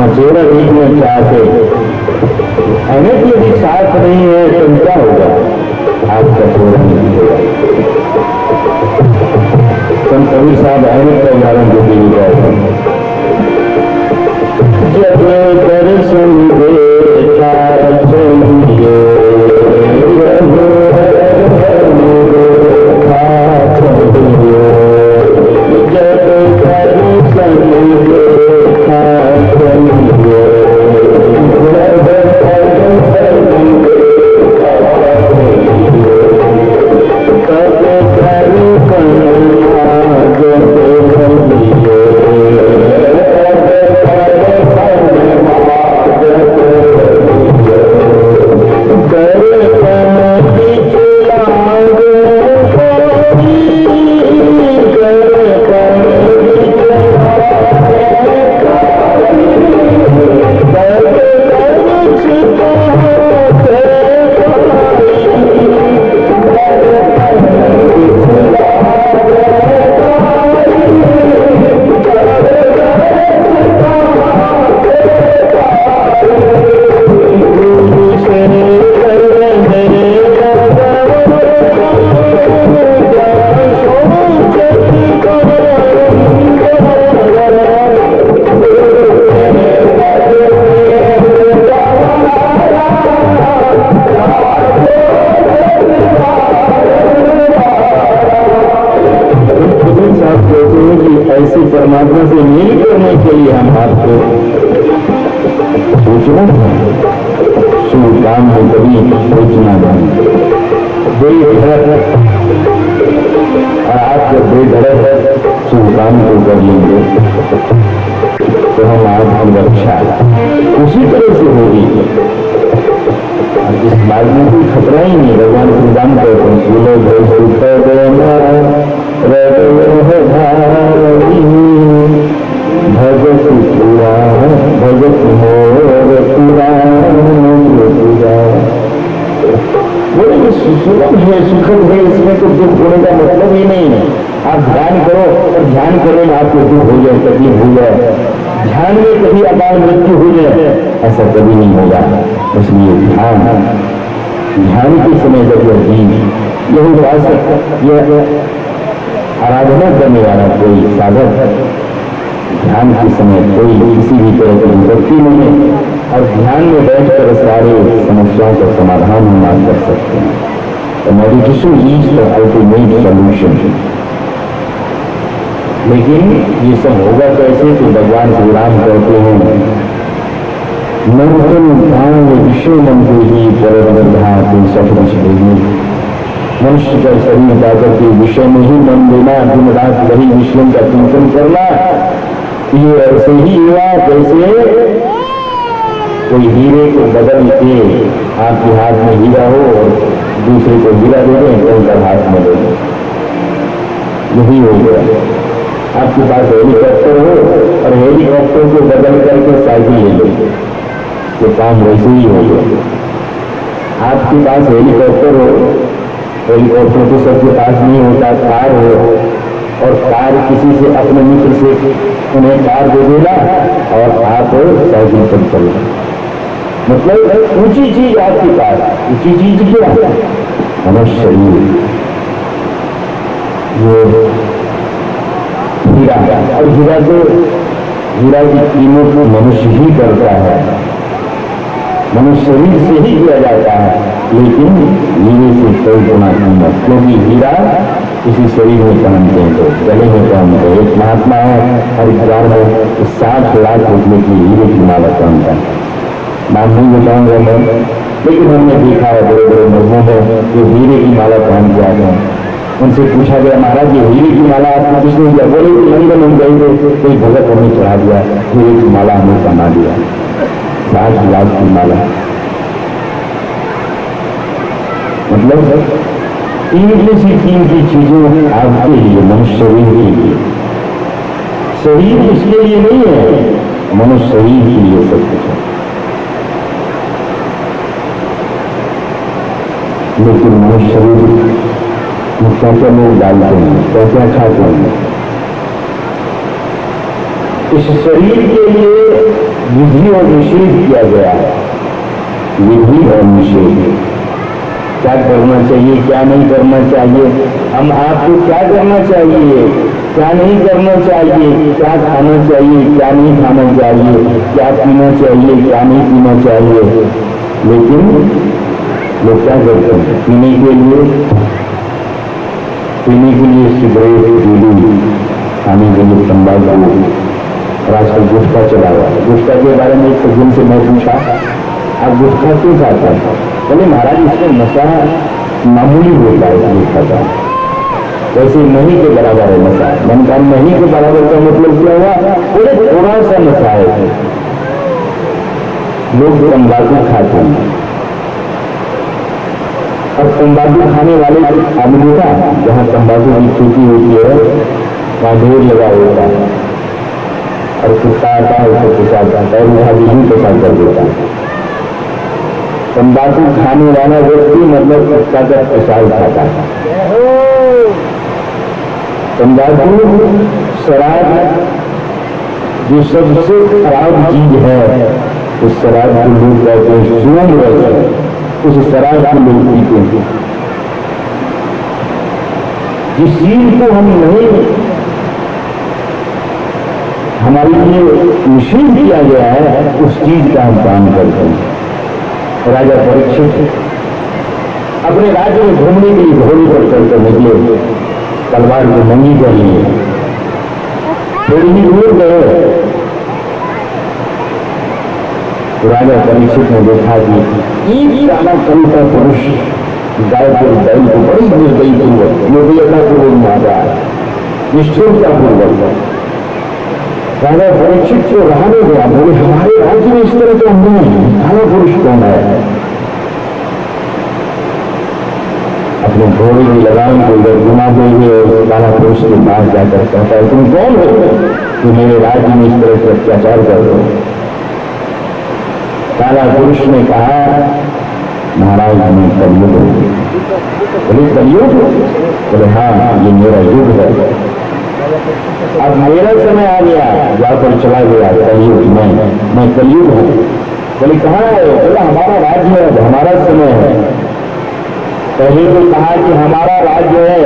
मचेरा एक में चाहते अहमियत यदि साथ नहीं है तो क्या होगा? आपका चेहरा नहीं होगा। संत कबीर साहब अहमियत का उदाहरण देते हुए गए, जब दर्शन देखा चलिए परमात्मा से मेल करने के लिए हम आपको सोचना है, शुभ काम को कभी सोचना नहीं। बेधड़क और आप जब बेधड़क शुभ काम को कर लेंगे तो हम आपकी रक्षा उसी तरह से होगी। इस बात में कोई खतरा ही नहीं। भगवान सुदाम कहते हैं सुलभ भगत पूरा भगत मोर पूरा बोले सुलभ है, सुखद है, इसमें तो दुख होने का मतलब ही नहीं है। आप ध्यान करो और ध्यान करो में आपको दुख हो जाए, तकलीफ हो जाए, ध्यान में कभी अकाल मृत्यु हो जाए, ऐसा कभी नहीं होगा। इसलिए ध्यान के समय जब यही वास्तव यह आराधना करने वाला कोई साधक ध्यान के समय कोई किसी भी तरह की विपत्ति नहीं है और ध्यान में बैठकर सारे समस्याओं का समाधान हम आप कर सकते हैं। Meditation is the ultimate solution. लेकिन ये सब होगा कैसे? तो भगवान श्री राम कहते हैं नर्तन भांग विषय मंत्र ही परम सफल मनुष्य का शरीर जाकर के विषय में ही मन देना, दिन रात वही विषयों का चिंतन करना। ये ऐसे ही हुआ जैसे कोई हीरे को बदल के आपके हाथ में हीरा हो और दूसरे को हीरा दे दें तो उनका हाथ में दे दें। यही हो गया। आपके पास हेलीकॉप्टर हो और हेलीकॉप्टर को बदल करके साइकिल ले लो तो काम वैसे ही हो गया। आपके पास हेलीकॉप्टर हो, हेलीकॉप्टर तो सबके पास नहीं होता, कार हो और कार किसी से अपने मित्र से उन्हें कार दे देना और आप साइकिल पर चल रहे। मतलब ऊंची चीज आपके पास, ऊंची चीज क्या? मनुष्य शरीर, ये हीरा। और हीरा की कीमत मनुष्य ही करता है, मनुष्य शरीर से ही किया जाता है, लेकिन हीरे से कोई गुना कीमत, क्योंकि हीरा किसी शरीर में पहनते हैं तो गले में पहनते हैं। एक महात्मा है हरिद्वार में 60 लाख रुपये की हीरे की माला पहनता है। नाम नहीं बताऊंगा मैं, लेकिन हमने देखा है बड़े बड़े मजमों में जो हीरे की माला पहन के आते हैं। उनसे पूछा गया महाराज ये हीरे की माला आपको किसने दिया? बोले लंदन हम गए थे, कोई भगत हमें चढ़ा दिया, हीरे की माला हमें पहना दिया। 60 लाख की माला, मतलब कीमती सी कीमती चीजें आपके लिए, मनुष्य शरीर के लिए। शरीर इसके लिए नहीं है, मनुष्य शरीर के लिए सब कुछ है। लेकिन मनुष्य शरीर में क्या क्या लोग डालते हैं, क्या क्या खाते हैं। इस शरीर के लिए विधि और निषेध किया गया है। विधि और निषेध, क्या करना चाहिए, क्या नहीं करना चाहिए, हम आपको क्या करना चाहिए, क्या नहीं करना चाहिए, क्या खाना चाहिए, क्या नहीं खाना चाहिए, क्या पीना चाहिए, क्या नहीं पीना चाहिए। लेकिन लोग क्या करते हैं, पीने के लिए सिगरेट, बीड़ी, खाने के लिए तंबाकू, और आजकल गुटखा चला हुआ है। गुटखा के बारे में एक सज्जन से मैं पूछा, आप गुटखा क्यों खाते हैं? बोले महाराज इसमें नशा मामूली होता है गुटखा का, वैसे नहीं के बराबर है नशा। मैंने कहा नहीं के बराबर का मतलब क्या हुआ? बोले थोड़ा सा नशा है। लोग तंबाकू खाते हैं, और तंबाकू खाने वाले आदमी का जहां तंबाकू की खेती होती है वहां ढेर लगा होता है, और कुत्ता आता है उसे पिसाता है और वहां भी पेशाब कर देता है। तंबाकू खाने वाला व्यक्ति मतलब कुत्ता का पेशाब खाता है। तंबाकू शराब जो सबसे खराब चीज है, उस शराब को लोग कहते हैं जुनून है, उस शराब को लोग पीते हैं। जिस चीज को हम नहीं, हमारे लिए निषेध किया गया है, उस चीज का हम पान करते हैं। राजा परीक्षित अपने राज्य में घूमने के लिए घोड़े पर चलकर निकले, तलवार को नंगी कर लिए, थोड़ी ही दूर गए तो राजा परीक्षित ने देखा कि एक काला कविता पुरुष गाय के बैल को बड़ी निर्दयता पूर्वक मार रहा है, निष्ठुरता पूर्वक। राजा परीक्षित को रहा नहीं गया, बोले हमारे राज्य में इस तरह तो नहीं, काला पुरुष कौन है? अपने घोड़े की लगाम को इधर घुमाते हुए और काला पुरुष के पास जाकर कहता है, तुम कौन हो कि मेरे राज्य में इस तरह से अत्याचार कर रहे हो? काला पुरुष ने कहा, महाराज मैं कलयुग हूं। बोले कलयुग? बोले हाँ, ये मेरा युग है, अब मेरा समय आ गया, जाकर चला गया कलयुग, मैं कलयुग हूं। बोले कहाँ है? बोला हमारा राज्य है, हमारा समय है। पहले तो कहा कि हमारा राज्य है,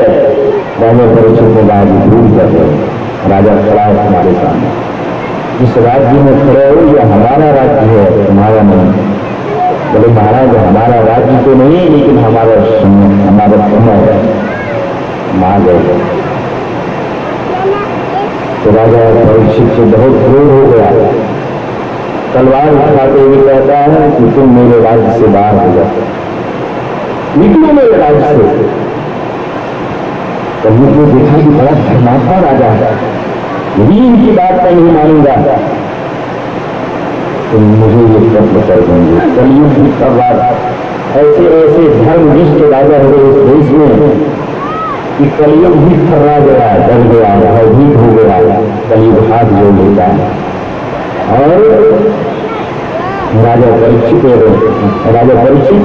राजा परीक्षित ने कहा कि भूल कर रहे। राजा खड़ा है हमारे सामने, जिस राज्य में खड़े हो यह हमारा राज्य है, तुम्हारा नहीं। बोले महाराज हमारा राज्य तो नहीं, लेकिन हमारा समय है, मां गए। तो राजा परीक्षित से बहुत क्रोध हो गया, तलवार उठाते हुए कहता है कि तुम मेरे राज्य से बाहर हो जाओ, निकलो मेरे राज्य से। कलयुग ने देखा कि बड़ा धर्मात्मा राजा है, यदि इनकी बात मैं नहीं मानूंगा तो मुझे ये कत्ल कर देंगे। कलयुग की बात ऐसे ऐसे धर्मनिष्ठ राजा हुए इस देश में कि कलयुग भी थर्रा गया, डर गया, भयभीत हो गया। कलयुग हाथ जोड़ लेता है और राजा परीक्षित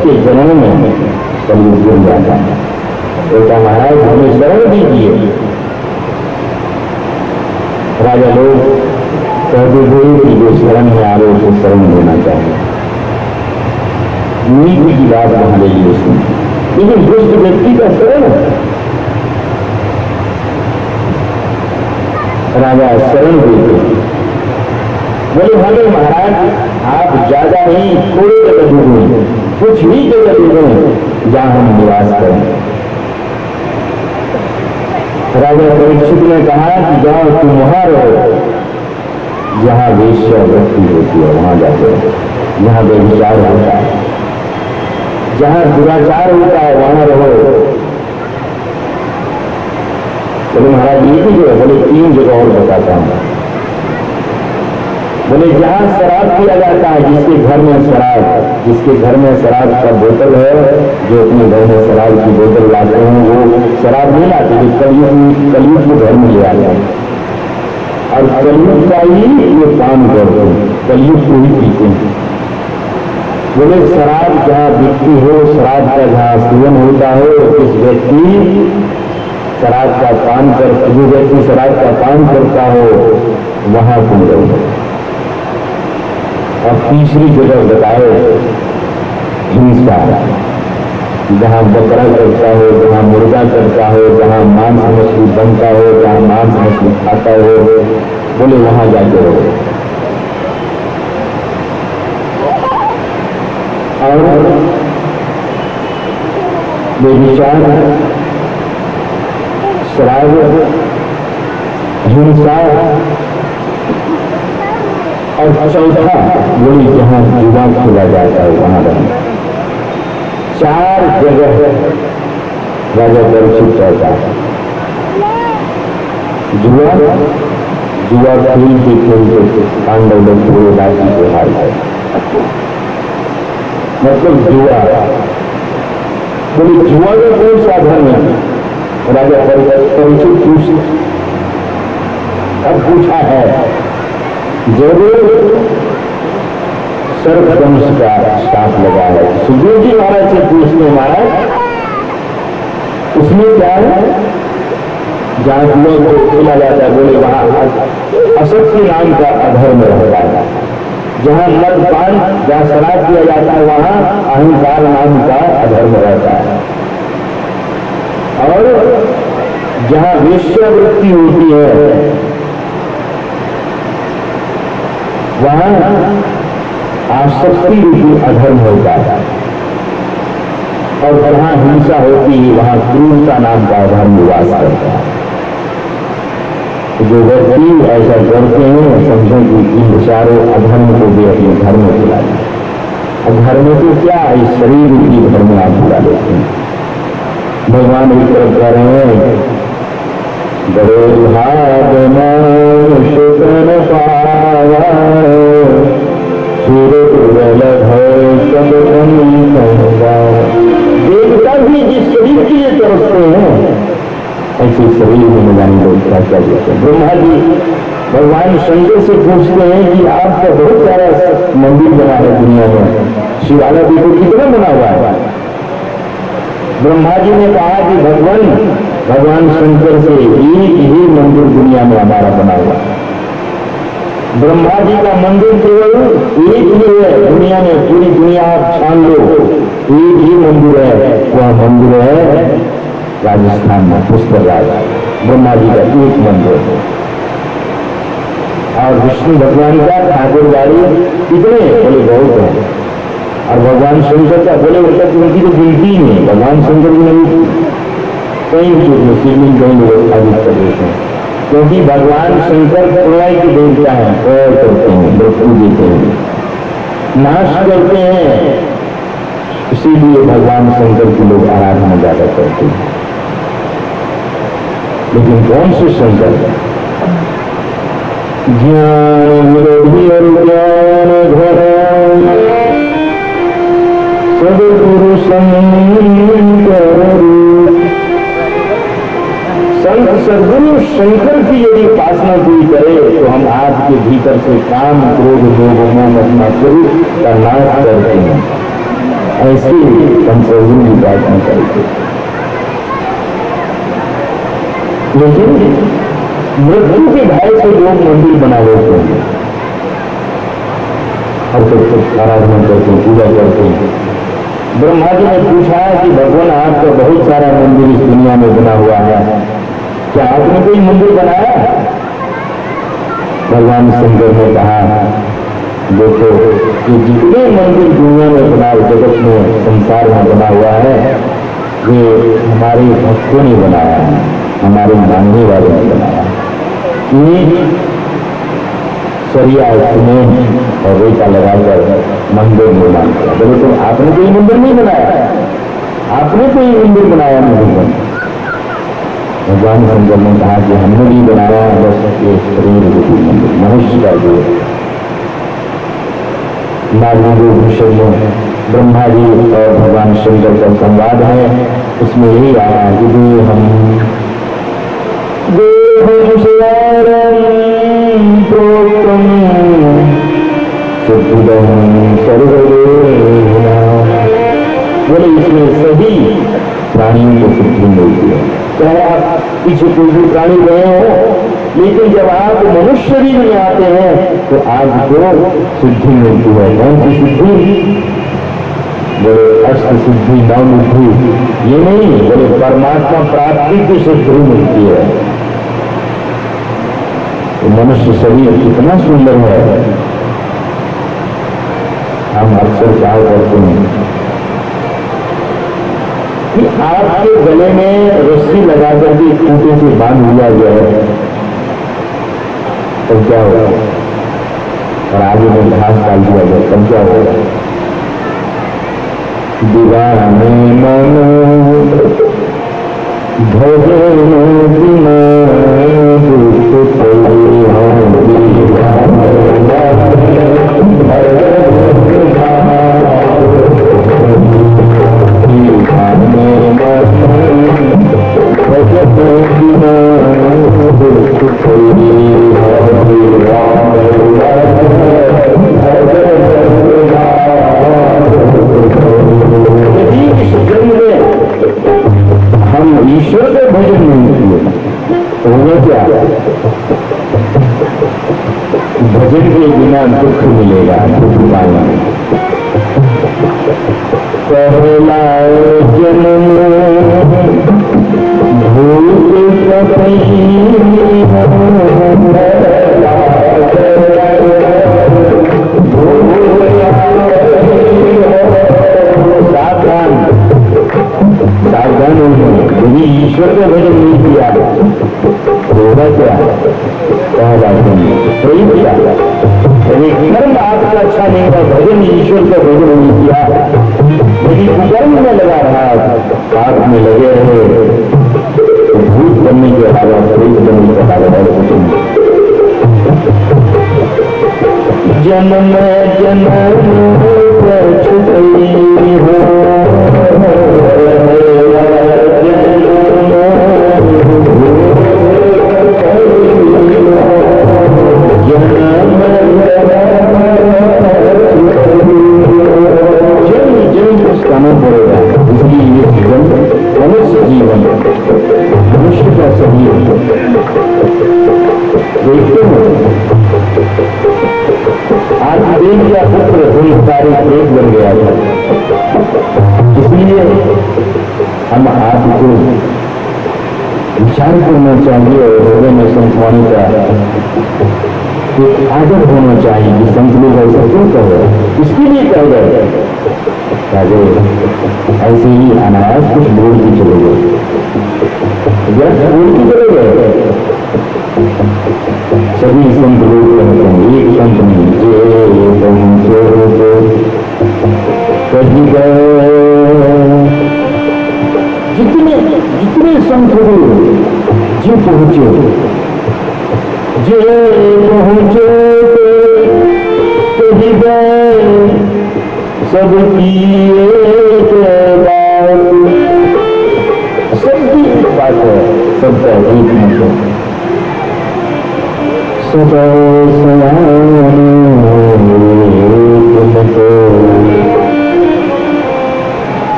के जन्म में कलयुग गिर जाता है। बोलता महाराज हमें शरण दीजिए। राजा लोग कहते थे कि जो शरण में आ रहे उसको शरण देना चाहिए, नीति की बात वहां रही उसमें, लेकिन दुष्ट व्यक्ति का शरण राजा शरण देते। बोले हमें महाराज आप ज्यादा नहीं, थोड़ी जगह दे, कुछ ही जगह दे जहां हम निवास करें। राजा परीक्षित ने कहा कि जाओ तुम वहां रहो जहां वेश्या वृत्ति होती है, वहां जाते हो, जहां व्यभिचार होता है, जहां दुराचार होता है, वहां रहो। बोले महाराज ये भी जो है, बोले 3 जगह और बताता हूं। बोले जहां शराब पिया जाता है, जिसके घर में शराब का बोतल है, जो अपने घर में शराब की बोतल लाते हैं वो शराब नहीं लाते, जो कलयुग के घर में ले आते हैं और कलयुग का ही ये पान करते हैं, कलयुग को ही पीते हैं। बोले शराब जहां बिकती हो, शराब का जहां सेवन होता हो, जिस व्यक्ति शराब का पान करता हो वहां तुम रहो। और तीसरी जगह बताए हिंसा, जहां बकरा करता हो, जहां मुर्गा करता हो, जहां मांस मछली बनता हो, जहां मांस मछली खाता हो, बोले वहां जाते रहो। और बेविचार, शराब, हिंसा, और चौथा बोली जहां जुआ खेला जाता है वहां रहना। 4 जगह राजा परीक्षित रहता है। जुआ खेलते पांडव लोग पूरे राशि को हार गए। मतलब जुआ, बोली जुआ का कोई साधन नहीं। राजा परीक्षित अब पूछा है, जरूर सर्ववंश का साथ लगा है। सुखदेव जी महाराज से पूछते महाराज उसमें क्या है? जहां जुआ को खेला जाता है बोले वहां असत्य नाम का अधर्म रहता है। जहां मदपान, जहां शराब किया जाता है वहां अहंकार नाम का अधर्म रहता है। और जहां वेश्यावृत्ति होती है वहां आसक्ति रूपी अधर्म होता है। और जहां हिंसा होती है वहां क्रूरता नाम का अधर्म निवास करता है। जो व्यक्ति ऐसा करते हैं समझो कि इन चारों अधर्म को भी अपने घर में बुला लें। और घर में तो क्या, इस शरीर की घर में आप बुला लेते हैं। भगवान एक तरफ कह रहे हैं, बड़े भाग शुक्र पाया देवता भी जिस शरीर के लिए तरसते हैं ऐसे शरीर में लगाने लोग क्या क्या देते हैं। ब्रह्मा जी भगवान शंकर से पूछते हैं कि आपका बहुत सारा मंदिर बना है दुनिया में, शिवाला भी तो कितना बना हुआ है? ब्रह्मा जी ने कहा कि भगवान शंकर से एक ही मंदिर दुनिया में हमारा बना हुआ है। ब्रह्मा जी का मंदिर केवल एक ही है दुनिया में, पूरी दुनिया आप छान लो, एक ही मंदिर है। वह मंदिर है राजस्थान में पुष्पराज, ब्रह्मा जी का एक मंदिर है। और विष्णु भगवान का ठाकुरबाड़ी कितने? बोले बहुत है। और भगवान शंकर का बोले उनका उनकी तो गिनती ही नहीं। भगवान शंकर जी ने कई शिवलिंग कई लोग स्थापित कर देते हैं, क्योंकि भगवान शंकर प्रलय के देवता हैं, प्रलय करते हैं, मृत्यु देते हैं, नाश करते हैं। इसीलिए भगवान शंकर की लोग आराधना ज्यादा करते हैं। लेकिन कौन से शंकर? ज्ञान विरोधी और ज्ञान घर सदगुरु शंकर, संत सदगुरु शंकर की यदि उपासना पूरी करे तो हम आपके भीतर से काम, क्रोध, लोभ, मोह, मत्सर का नाश करते हैं। ऐसे संत सदगुरु की उपासना करते। लेकिन मृत्यु के भय से लोग मंदिर बना लेते हैं और सब आराधना करते हैं, पूजा करते हैं। ब्रह्मा जी ने पूछा कि भगवान आपका बहुत सारा मंदिर इस दुनिया में बना हुआ है, क्या आपने कोई मंदिर बनाया? भगवान शंकर ने कहा, देखो कि जितने मंदिर दुनिया में बना, जगत में, संसार में बना हुआ है, ये हमारे भक्तों ने बनाया है, हमारे मानने वालों ने बनाया है। सरिया, सीमेंट और रेता लगाकर मंदिर निर्माण किया। बोले तो आपने कोई मंदिर नहीं बनाया, आपने कोई मंदिर बनाया नहीं। भगवान शंकर ने कहा कि हमने भी बनाया बस ये शरीर रूपी मंदिर, मनुष्य का जो नारद भूषण में ब्रह्मा जी और भगवान शंकर का संवाद है, उसमें यही आया कि हम प्रोक्तम बोले इसमें सभी प्राणियों को सिद्धि मिलती है। चाहे आप पीछे कोई भी प्राणी गए हो लेकिन जब आप मनुष्य शरीर में आते हैं तो आपको सिद्धि मिलती है। कौन सी सिद्धि? बोले अष्ट सिद्धि नवमुद्धि, ये नहीं, बोले परमात्मा प्राप्ति की सिद्धि मिलती है। मनुष्य शरीर कितना सुंदर है, हम अक्सर क्या करते हैं कि आपके गले में रस्सी लगा करके खूंटे से बांध दिया गया है, तब क्या होगा? और आगे में घास डाल दिया गया, तब क्या होगा? दीवाने मन भजन बिना दुख कोई हम दीवाने हम ईश्वर का भजन नहीं किए तो होगा क्या? भजन के बिना दुख मिलेगा, दुख पाएगा। पहला जन्म भूल सावधान यदि ईश्वर का भजन नहीं किया होगा क्या? पहला जन्म सही किया, यदि कर्म आपका अच्छा नहीं हुआ, भजन ईश्वर का भजन नहीं किया, यदि कर्म में लगा रहा, पाप में लगे रहे, भूत बनने के अलावा प्रेत बनने के अलावा और कुछ नहीं। जन्म जन्म करना पड़ेगा। इसलिए ये जीवन मनुष्य जीवन, मनुष्य का शरीर देखते हैं। आज देव का पुत्र हुई तारीख एक बन गया था, इसलिए हम आपको विचार करना चाहिए और हृदय में संतवाणी का एक आदर होना चाहिए कि संत लोग ऐसा क्यों कह रहे, इसके लिए कह रहे ऐसे ही अनायास कुछ बोल के चले गए, बोल के चले गए। सभी संत लोग कहते हैं, एक संत नहीं, कहीं गए जितने जितने संत लोग जो पहुंचे, जे पहुंचे कहीं गए सबकी एक बात, सबकी एक बात है, सबका एक मतलब सदा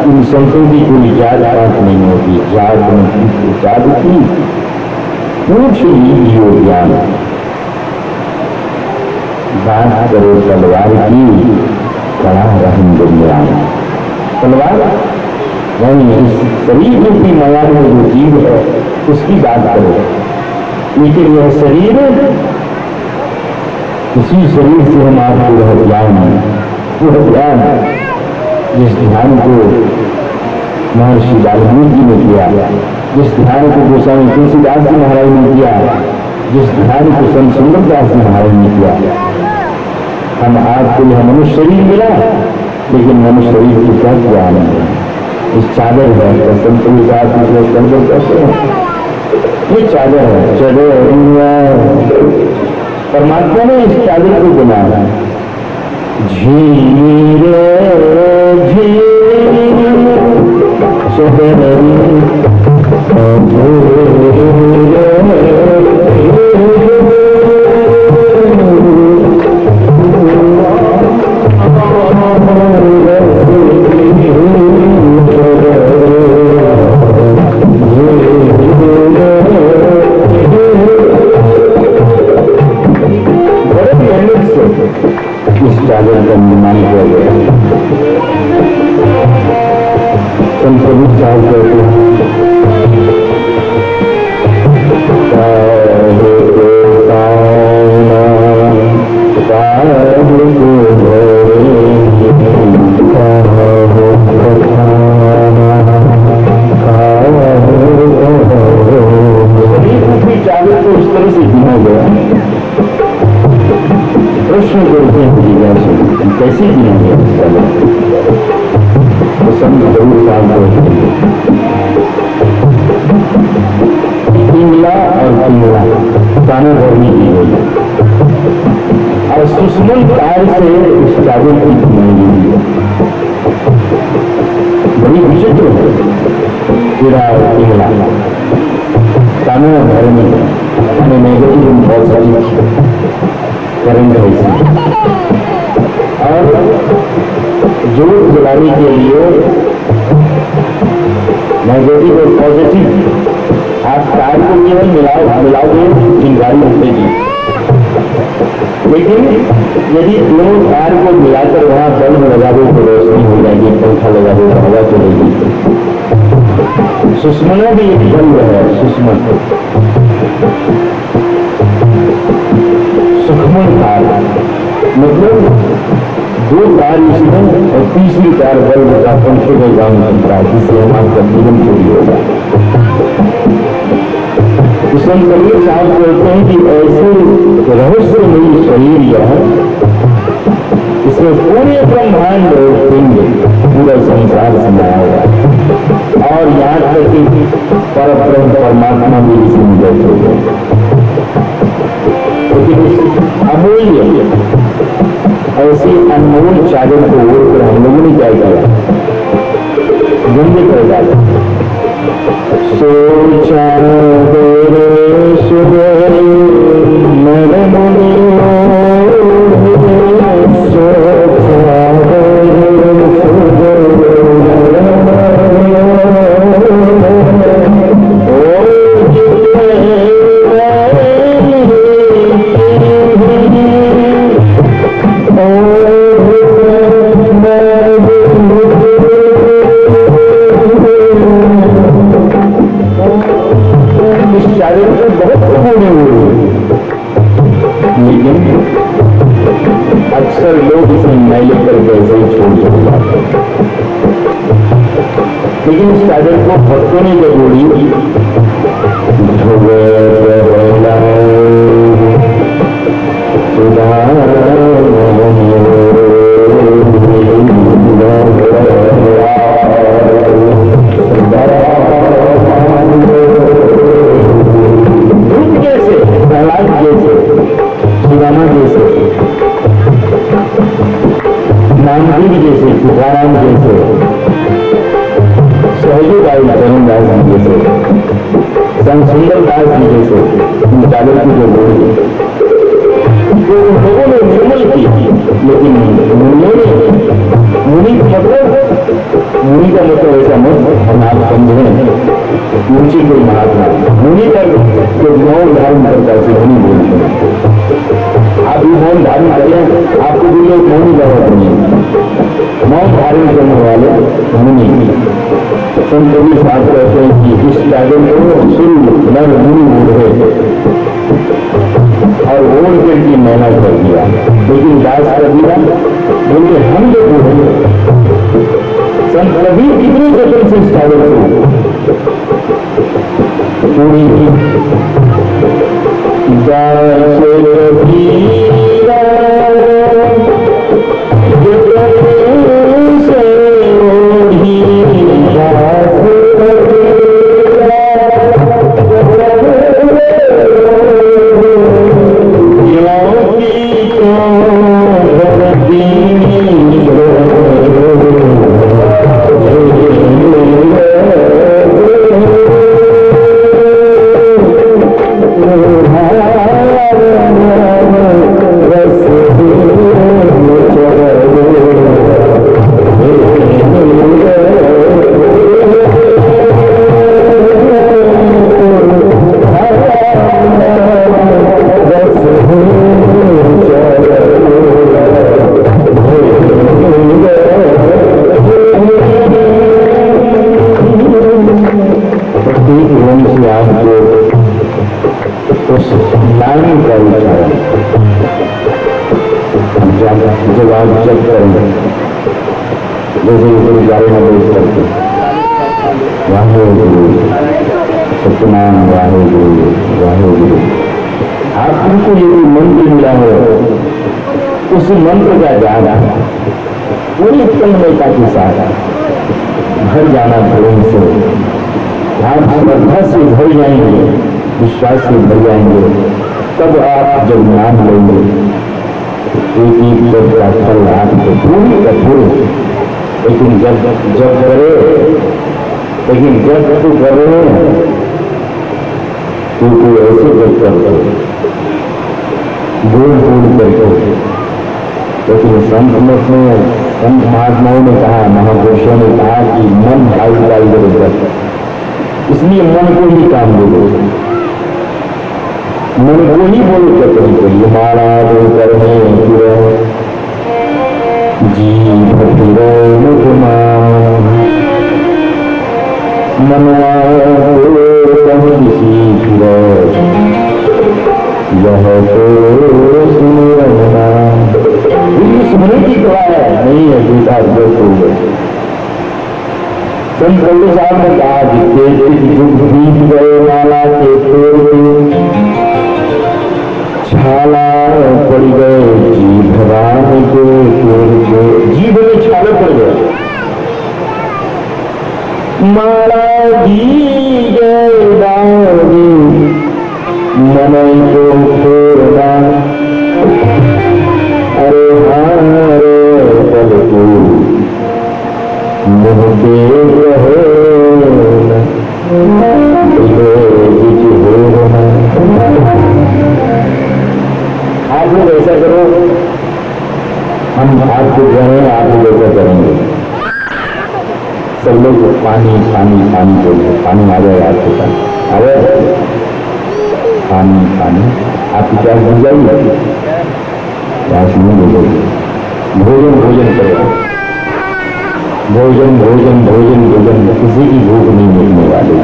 इन संतों की कोई जात पात नहीं होती, जात नहीं, जात की पूछ लीजिए ज्ञान। बात करो तलवार की, कड़ा रहम दुनिया। तलवार नहीं, इस शरीर रूपी माया में जो जीव है उसकी बात करो, लेकिन यह शरीर, इसी शरीर से हम आपको वह ज्ञान, वह ज्ञान जिस ध्यान को महर्षि वाल्मीकि ने किया, जिस ध्यान को गोस्वामी तुलसीदास जी महाराज ने किया, जिस ध्यान को संत सुंदरदास जी महाराज ने किया, हम आपको यह मनुष्य शरीर मिला, लेकिन मनुष्य शरीर की क्या ज्ञान है? इस चादर है, संत तुलसीदास कहते हैं ये चादर है, चलो परमात्मा ने इस चादर को बनाया। झीरे झीरे विचार करते हैं चावल को उस तरह से गिना गया। प्रश्न करते हैं जिज्ञासु कैसे गिना गया इसका तो समझ जरूर साफ पिंगला और पिंगला ताना भरने की गई और सुषमन कार से उस चावल की बनाई गई है। बड़ी विचित्र है कीड़ा और पिंगला ताना भरने हमें नेगेटिव और पॉजिटिव करेंगे और जोर जलाने के लिए नेगेटिव और पॉजिटिव आप तार को केवल मिलाओगे चिंगारी उठेगी, लेकिन यदि दोनों तार को मिलाकर वहां बल्ब लगा दो तो रोशनी हो जाएगी, पंखा लगा दो तो हवा चलेगी। सुषमना भी एक बल्ब है, सुषमन सुखमन तार मतलब दो तार इसमें और तीसरी तार बल्ब का पंखे में जान सकता है जिससे हमारा जीवन चोरी होगा। कुशल कबीर साहब कहते हैं कि ऐसे रहस्यमयी शरीर यह इसमें पूरे ब्रह्मांड और पिंड पूरा संसार समाया हुआ और यहाँ तक कि परब्रह्म परमात्मा भी इसमें बैठे हुए। लेकिन इस अमूल्य ऐसी अनमोल चादर को ओढ़कर हम लोगों ने क्या किया, गंदे कर डाला। सोचा अक्सर लोग इसे मैले करके ऐसे ही छोड़ चले जाते हैं, लेकिन इस चादर को भक्तों ने जब ओढ़ी जैसे प्रहलाद जैसे सुदामा जैसे नामदेव जैसे तुकाराम जैसे सहजोदास चरणदास जी जैसे संत सुंदरदास जी जैसे चादर की जो बोली तो उन लोगों ने निर्मल की, लेकिन मुनियों ने मुनि का मतलब ऐसा मत हम आप समझें ऊंची कोई महात्मा मुनि पर जो मौन धारण करता है मुनि बोलते हैं। आप भी मौन धारण करें, आपको भी लोग मौन जरूरत नहीं, मौन धारण करने वाले मुनि। संत कबीर साहब कहते हैं कि इस चादर को सूर्य नर मुनि ओढ़े और ओढ़ करके मैना कर दिया, लेकिन दास कर दिया बोलते हम लोग ओढ़े। संत कबीर कितने जतन से इस चादर को पूरी नाम का उच्चारण जब आप जब करेंगे, जैसे गुरुद्वारे में बोल करते वाहे गुरु सतनाम वाहे गुरु वाहे गुरु। आपको यदि मंत्र मिला हो, उस मंत्र का ज्ञान पूरी तन्मयता के साथ भर जाना प्रेम से, आप श्रद्धा से भर जाएंगे, विश्वास से भर जाएंगे। तब आप जब नाम लेंगे, एक एक जब का फल आपको पूरी का पूरी। लेकिन जब करे, लेकिन जब तो कर रहे हैं तो कोई ऐसे जब करते बोल करके। लेकिन संत महात्माओं ने कहा, महापुरुषों ने कहा कि मन भाई का इधर उधर, इसलिए मन को ही काम दे दो, मन को ही बोलो करते ये मारा बोल करने जीव फिरो मुखमा मनवा किसी फिरो यह तो सुनना सुनने की दुआ है, नहीं है दूसरा जो संत कबीर साहब ने कहा बीत गए माला के पेड़ छाला पड़ गए जीभ राम के जीभ में छाले पड़ गए, माला दी गए दानी मन को छोड़ना। अरे हारे पल को मुँह के रहे आप लोग ऐसा करो, हम आपको जो है आप लोग ऐसा करेंगे, सब लोग पानी पानी पानी बोलते, पानी आ जाएगा आपके पास, आ जाए पानी पानी, आपकी प्यास बुझ जाएगी, प्यास नहीं बुझेगी। भोजन भोजन करेगा, भोजन भोजन भोजन भोजन, किसी की भूख नहीं मिलने वाली।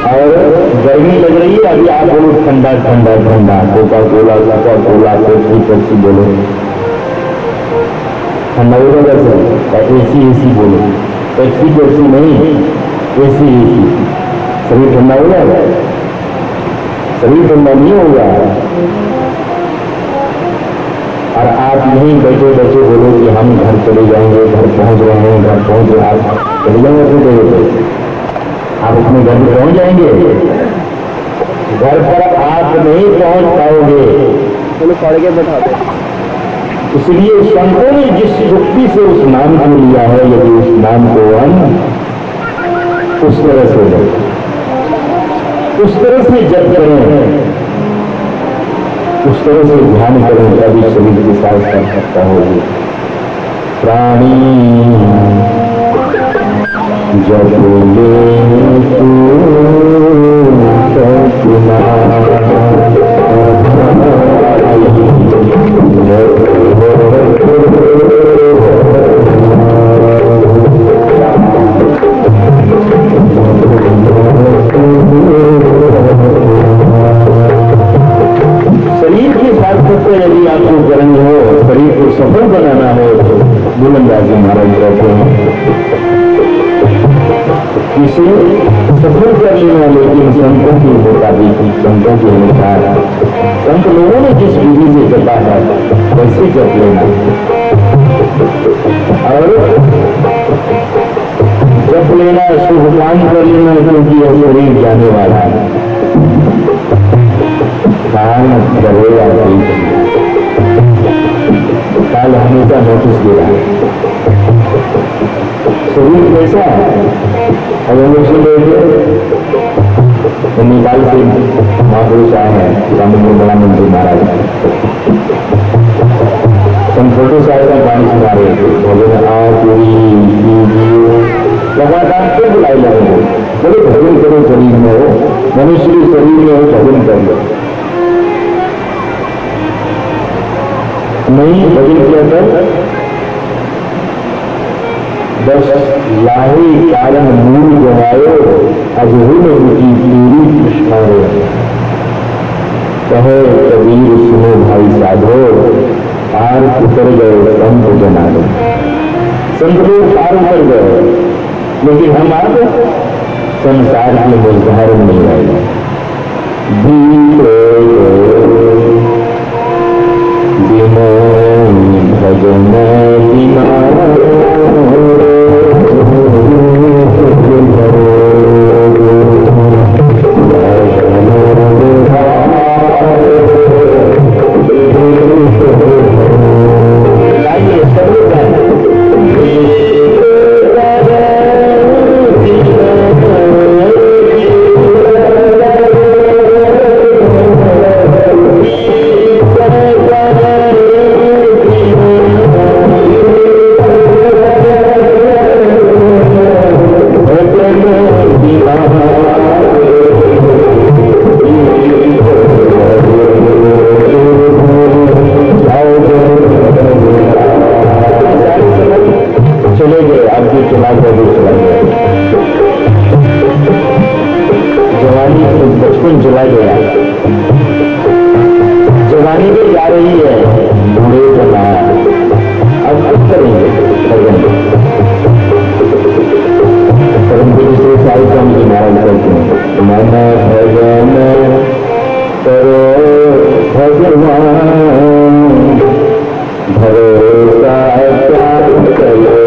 और गर्मी लग रही है, अभी आप बोलो ठंडा ठंडा ठंडा, कोका कोला पेप्सी बोलो, ठंडा होगा कैसे, एसी बोलो, पेप्सी नहीं, एसी शरीर ठंडा हो जाएगा, शरीर ठंडा नहीं होगा। और आप यहीं बैठे बैठे बोलो कि हम घर चले जाएंगे, घर पहुंच रहे हैं, घर पहुंच रहे, आप चले जाएंगे अपने जगह पे, आप अपने घर में पहुंच जाएंगे, घर पर आप नहीं पहुंच पाओगे, चलो पढ़ के बैठाते। इसलिए संतों ने जिस युक्ति से उस नाम को लिया है, यदि उस नाम को हम उस तरह से उस तरह से जप करें, उस तरह से ध्यान करें, तभी शरीर के साथ कर सकता होगी। प्राणी जब ले शरीर की सार्थक को यदि आपको करनी हो, शरीर को सफल बनाना हो, तो बुलंदाजी महाराज कहते हैं इसे सफल कर लेना। लेकिन संतों की मुताबिक, संतों के अनुसार, संत लोगों ने जिस विधि से जपा है वैसे जप लेना, और जप लेना, शुभ काम कर लेना, क्योंकि यह शरीर जाने वाला है। काल करेगा काल हमेशा नोटिस दे रहा है। शरीर कैसा है, अगर लोग सुन रहे थे तो नेपाल से महापुरुष आए हैं, स्वामी बड़ा मंत्री महाराज, हम छोटे साहब का गाने सुना रहे थे, बोले पूरी लगातार क्यों बुलाई लगे, बड़े भजन करो, शरीर में हो, मनुष्य के शरीर में हो, भजन कर लो। नहीं भजन किया कर, बस लाही कारण मूल गवायो, अजहू में उठी पूरी कृष्णा। कहे कबीर सुनो भाई साधो, पार उतर गए संत जनादो। संत लोग पार उतर गए, लेकिन हम आप संसार के मुजहर नहीं रहे। बिना भजन बिना बचपन चला गया, जवानी भी जा रही है, बूढ़े चला। अब कुछ करेंगे भजन, परंतु दूसरे साल का हम नाराज करते हैं। मन भजन करो भगवान, भरोसा त्याग करो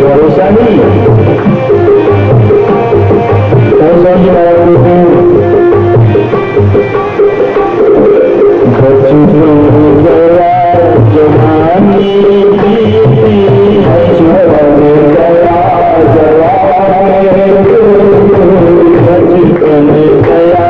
भरोसा नहीं है। गया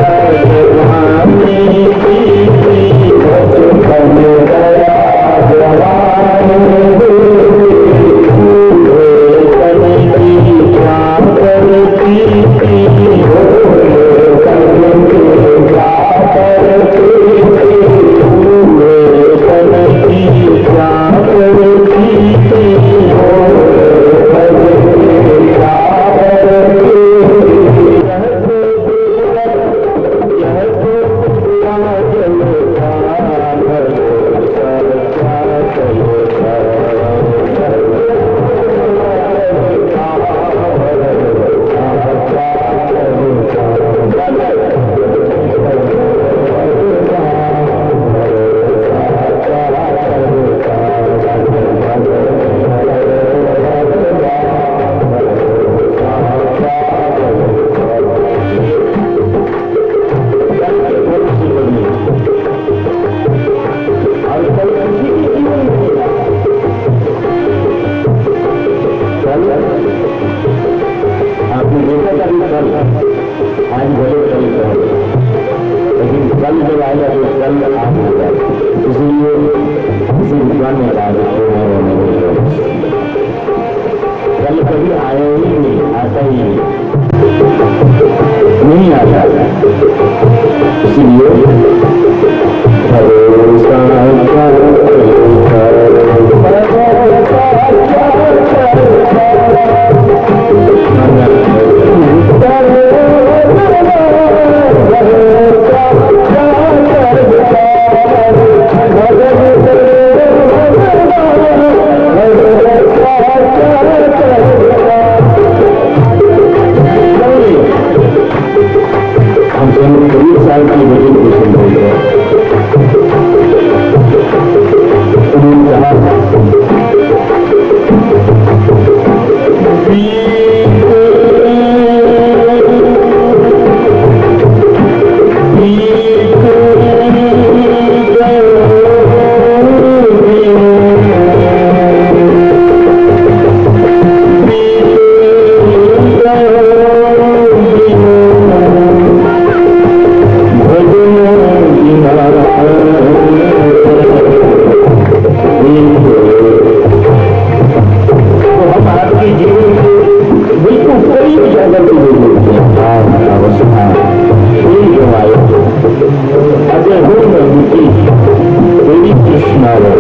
किनारे।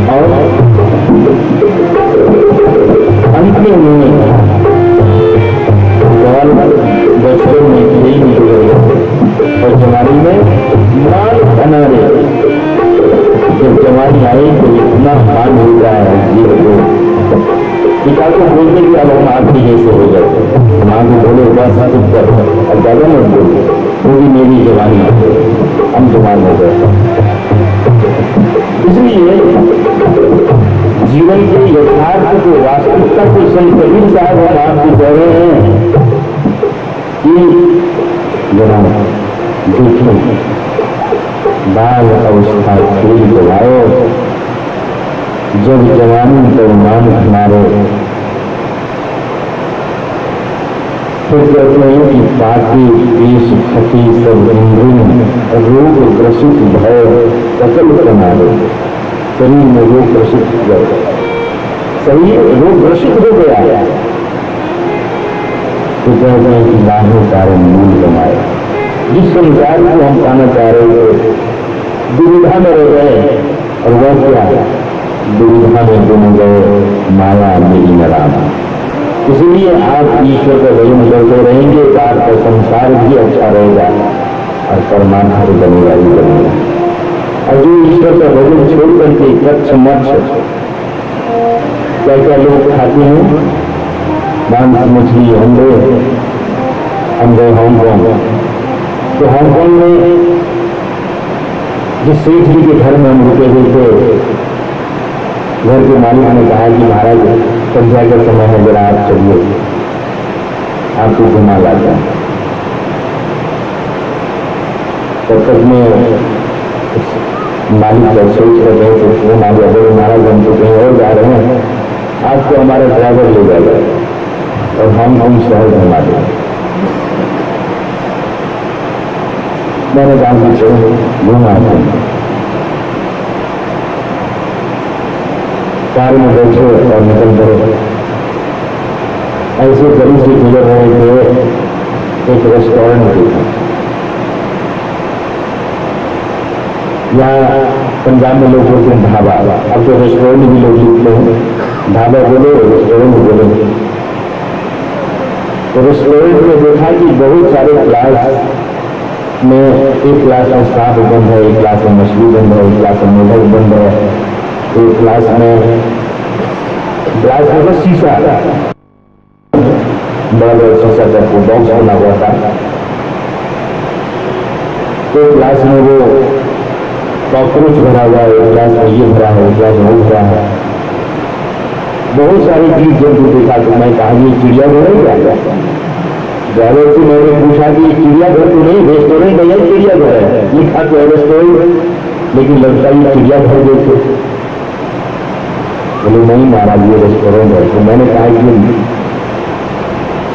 और अंत में उन्होंने कहा बचपन में खेल निकल और जवानी में माल अनारे। जब जवानी आई तो इतना मान हो रहा है जीव को, पिता को बोलते कि अब हम आपकी जैसे हो जाते, माँ को बोले बस चुप कर, अब ज्यादा मत बोलो, वो भी मेरी जवानी हम जवान हो गए। इसलिए जीवन के यथार्थ को, वास्तविकता को संत कबीर साहब और आपको कह रहे हैं कि जरा देखो बाल अवस्था खेल गवाओ, जब जवानी तो मान हमारे। फिर कहते हैं कि पाटी पेश खती सब इंद्रिय रोग ग्रसित भय सकल समारे। शरीर में रोग ग्रसित गए, शरीर रोग ग्रसित हो गया। तो कहते हैं कि बाह्य कारण मूल कमाए। जिस संसार को हम पाना चाह रहे थे दुविधा में रह गए, और वह क्या दुविधा में गुम गए माया मेरी नाम। इसलिए आप ईश्वर का भजन करते रहेंगे तो आपका संसार भी अच्छा रहेगा और परमात्मा को बनेगा ही बनेगा। और जो ईश्वर का भजन छोड़ करके कच्छ मच्छ क्या क्या लोग खाते हैं, मांस मछली अंडे, हम गए हांगकांग। तो हांगकांग में जिस सेठ जी के घर में हम रुके हुए थे, घर के मालिक ने कहा कि महाराज संध्या का समय है, जरा आप चलिए, आपको घुमा लाता है। तब तक में मालिक जब सोच रहे थे तो फोन आ गया, बोले महाराज हम तो कहीं और जा रहे हैं, आपको हमारा ड्राइवर ले जाएगा और हम शहर घुमा देंगे। मैंने कहा कि चलो घुमा देंगे। कार में बैठे और निकल पड़े। ऐसे गली से गुजर रहे थे, एक रेस्टोरेंट देखा। यहाँ पंजाब में लोग बोलते हैं ढाबा, अब तो रेस्टोरेंट भी लोग लिखते हैं, ढाबा बोले रेस्टोरेंट बोले। तो रेस्टोरेंट में देखा कि बहुत सारे क्लास में, एक क्लास में साफ बंद है, एक क्लास में मछली बंद है, एक क्लास में मोदक बंद है, एक क्लास में ग्लास में शीशा, बड़ा बड़ा शीशा का बॉक्स बना हुआ था। एक क्लास में वो कॉकरोच भरा हुआ है, एक क्लास में ये भरा है, एक क्लास में वो भरा है। बहुत सारी जीव जंतु देखा। तो मैं कहा ये चिड़ियाघर है क्या? ड्राइवर से मैंने पूछा कि चिड़ियाघर तो नहीं, रेस्टोरेंट है, चिड़ियाघर है। लिखा तो है रेस्टोरेंट, लेकिन लगता है चिड़ियाघर जैसे। बोले नहीं महाराज ये रेस्टोरेंट है। तो मैंने कहा कि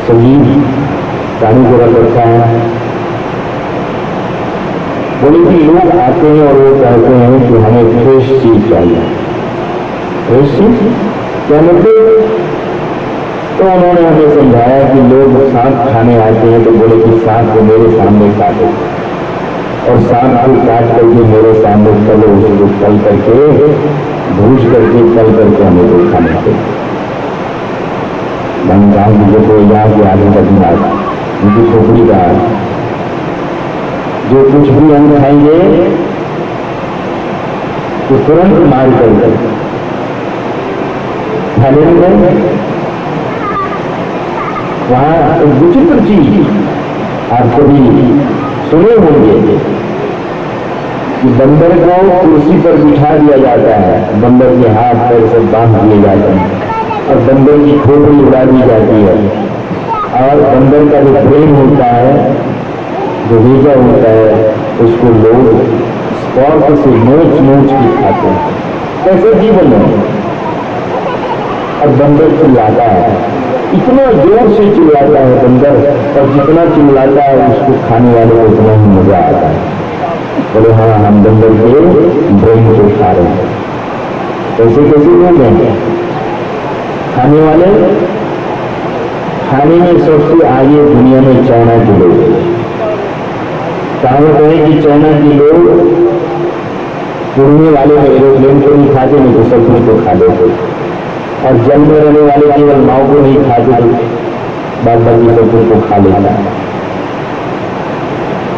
संगीत पानी को रख रखा है। बोले कि लोग आते हैं और वो कहते हैं कि हमें फ्रेश चीज चाहिए। फ्रेश चीज क्या मतलब? तो उन्होंने हमें समझाया कि लोग सांप खाने आते हैं तो बोले कि सांप को मेरे सामने काटो, और सांप को काट करके मेरे सामने तलो, उसको तल करके भूज करके तल करके हमें को खाने को। मैंने कहा कि देखो यहाँ के आगे का दिमाग, उनकी खोपड़ी का जो कुछ भी हम खाएंगे तो तुरंत मार कर खा लेंगे। वहां एक विचित्र चीज आप कभी सुने होंगे कि बंदर को कुर्सी पर बिठा दिया जाता है, बंदर के हाथ पैर से बांध दिए जाते हैं और बंदर की खोपड़ी उड़ा दी जाती है, और बंदर का जो ब्रेन होता है, जो रेजा होता है, उसको लोग स्पर्श से नोच नोच के खाते हैं। कैसे जीवन है? और बंदर चिल्लाता है, इतना जोर से चिल्लाता है बंदर, और जितना चिल्लाता है उसको खाने वाले को उतना ही मजा आता है। बोले हाँ हम बंदर के ब्रेन को खा रहे हैं। कैसे कैसे लोग हैं खाने वाले? खाने में सबसे आगे दुनिया में चाइना के लोग। कहावत है कि चाइना के लोग उड़ने वाले में एरोप्लेन को नहीं खाते, नहीं तो सब कुछ को खा लेते। और जल में रहने वाले केवल नाव को नहीं खाते, बाद बाकी सब कुछ को खा लेता है।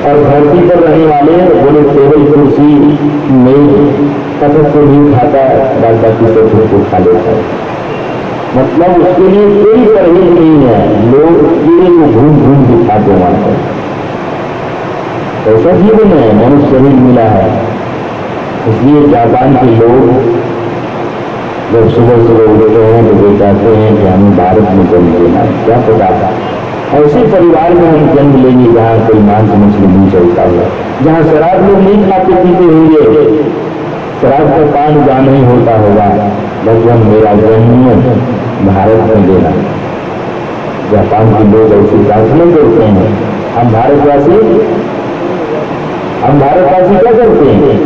और धरती पर रहने वाले बोले टेबल कुर्सी मेज पत्थर को नहीं खाता, बाद बाकी सब कुछ को खा लेता है। मतलब उसके लिए कोई परहेज नहीं है, लोग कीड़े को घूम घूम के खाते मारते हैं। ऐसा जीवन है, मनुष्य शरीर मिला है। इसलिए जापान के लोग जब सुबह सुबह उठते हैं तो वे कहते हैं कि हमें भारत में जन्म लेना। क्या पता ऐसे परिवार में हम जन्म लेंगे जहाँ कोई मांस मछली नहीं चलता है, जहाँ शराब लोग नहीं खाते पीते होंगे, शराब का पान जहाँ नहीं होता होगा। भगवान मेरा जन्म भारत में लेना। जापान के लोग ऐसी प्रार्थना करते हैं। हम भारतवासी क्या करते हैं?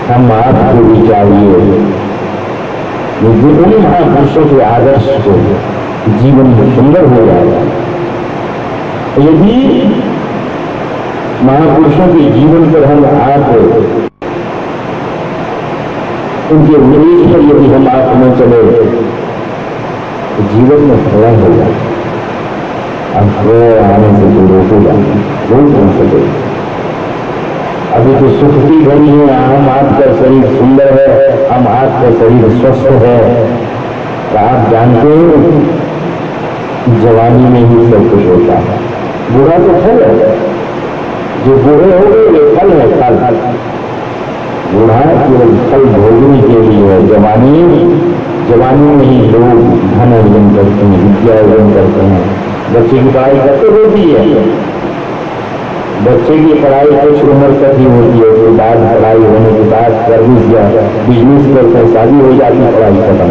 हम आपको भी चाहिए उन महापुरुषों के आदर्श को जीवन में सुंदर हो जाएगा। यदि महापुरुषों के जीवन पर हम आप उनके उपदेश पर यदि हम आप न चले तो जीवन में खड़ा होगा। अब आने से जो रोकेगा वो कौन सके। अभी तो सुख की घड़ी है, हम आपका शरीर सुंदर है, हम आपका शरीर स्वस्थ है। तो आप जानते हैं जवानी में ही सब कुछ होता है। बूढ़ा तो फल है, जो बूढ़े हो गए वे फल है, फल। बूढ़ा केवल फल भोगने के लिए है। जवानी में ही लोग धन अर्जन करते हैं, विद्या अर्जन करते हैं। बच्चे की पढ़ाई करते होती है, बच्चे की पढ़ाई कुछ उम्र तक ही होती है, उसके बाद पढ़ाई होने के बाद सर्विस या बिजनेस करते शादी हो जाती है, पढ़ाई खत्म।